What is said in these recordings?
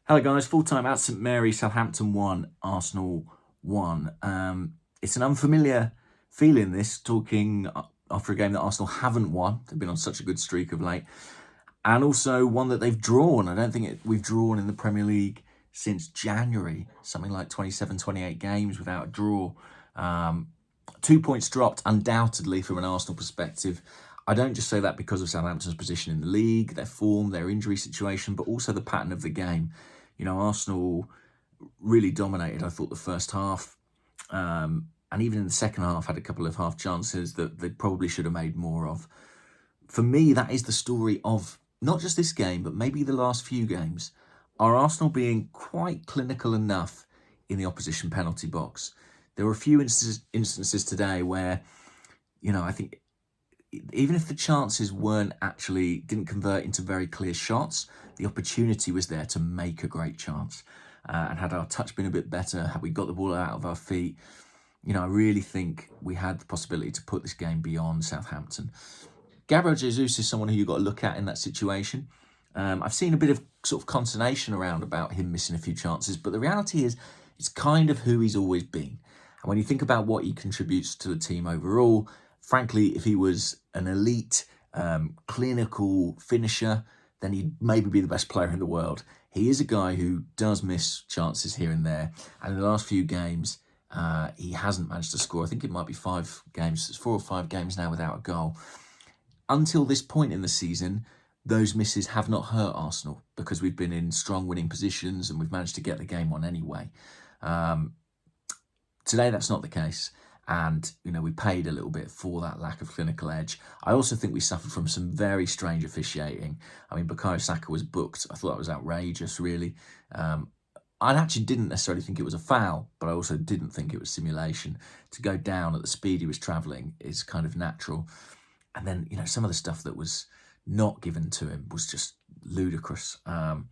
Hello guys, full-time at St Mary's, Southampton 1, Arsenal 1. It's an unfamiliar feeling this, talking after a game that Arsenal haven't won. They've been on such a good streak of late. And also one that they've drawn. I don't think we've drawn in the Premier League since January. Something like 27, 28 games without a draw. 2 points dropped, undoubtedly, from an Arsenal perspective. I don't just say that because of Southampton's position in the league, their form, their injury situation, but also the pattern of the game. You know, Arsenal really dominated, I thought, the first half. And even in the second half, had a couple of half chances that they probably should have made more of. For me, that is the story of not just this game, but maybe the last few games. Are Arsenal being quite clinical enough in the opposition penalty box? There were a few instances today where, you know, I think even if the chances didn't convert into very clear shots, the opportunity was there to make a great chance. And had our touch been a bit better, had we got the ball out of our feet, you know, I really think we had the possibility to put this game beyond Southampton. Gabriel Jesus is someone who you've got to look at in that situation. I've seen a bit of sort of consternation around about him missing a few chances, but the reality is it's kind of who he's always been. And when you think about what he contributes to the team overall, frankly, if he was an elite, clinical finisher, then he'd maybe be the best player in the world. He is a guy who does miss chances here and there. And in the last few games, he hasn't managed to score. I think it might be 5 games. It's 4 or 5 games now without a goal. Until this point in the season, those misses have not hurt Arsenal because we've been in strong winning positions and we've managed to get the game on anyway. Today, that's not the case. And, you know, we paid a little bit for that lack of clinical edge. I also think we suffered from some very strange officiating. I mean, Xhaka was booked. I thought that was outrageous, really. I actually didn't necessarily think it was a foul, but I also didn't think it was simulation. To go down at the speed he was travelling is kind of natural. And then, you know, some of the stuff that was not given to him was just ludicrous. And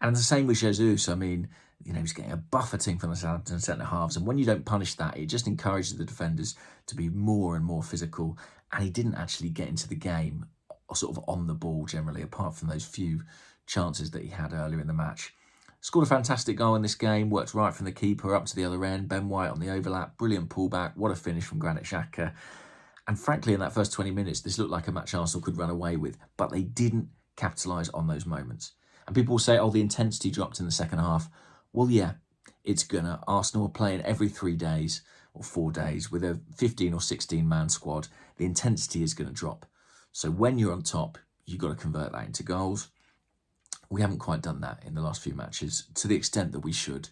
the same with Jesus. I mean, you know, he's getting a buffeting from the Southampton centre-halves. And when you don't punish that, it just encourages the defenders to be more and more physical. And he didn't actually get into the game sort of on the ball generally, apart from those few chances that he had earlier in the match. Scored a fantastic goal in this game, worked right from the keeper up to the other end. Ben White on the overlap, brilliant pullback. What a finish from Xhaka. And frankly, in that first 20 minutes, this looked like a match Arsenal could run away with. But they didn't capitalise on those moments. And people will say, oh, the intensity dropped in the second half. Well, yeah, it's gonna. Arsenal are playing every 3 days or 4 days with a 15 or 16 man squad. The intensity is going to drop. So when you're on top, you've got to convert that into goals. We haven't quite done that in the last few matches to the extent that we should.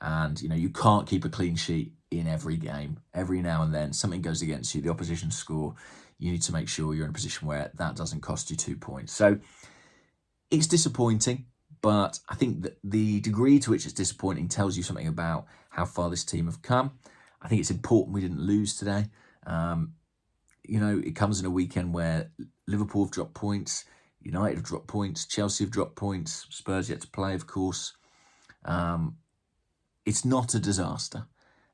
And, you know, you can't keep a clean sheet in every game. Every now and then something goes against you, the opposition score. You need to make sure you're in a position where that doesn't cost you 2 points. So it's disappointing. But I think that the degree to which it's disappointing tells you something about how far this team have come. I think it's important we didn't lose today. You know, it comes in a weekend where Liverpool have dropped points, United have dropped points, Chelsea have dropped points, Spurs yet to play, of course. It's not a disaster.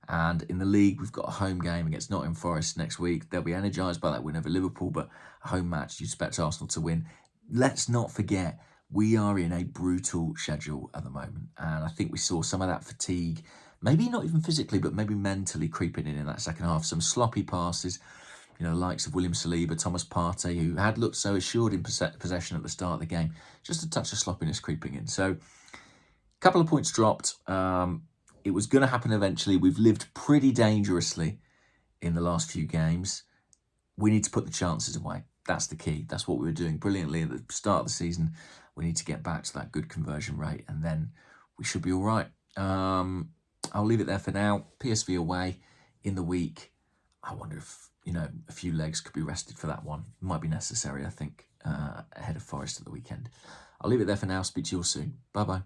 And in the league, we've got a home game against Nottingham Forest next week. They'll be energised by that win over Liverpool, but a home match, you expect Arsenal to win. Let's not forget, we are in a brutal schedule at the moment. And I think we saw some of that fatigue, maybe not even physically, but maybe mentally creeping in that second half. Some sloppy passes, you know, the likes of William Saliba, Thomas Partey, who had looked so assured in possession at the start of the game. Just a touch of sloppiness creeping in. So a couple of points dropped. It was going to happen eventually. We've lived pretty dangerously in the last few games. We need to put the chances away. That's the key. That's what we were doing brilliantly at the start of the season. We need to get back to that good conversion rate and then we should be all right. I'll leave it there for now. PSV away in the week. I wonder if, you know, a few legs could be rested for that one. It might be necessary, I think, ahead of Forest at the weekend. I'll leave it there for now. Speak to you all soon. Bye-bye.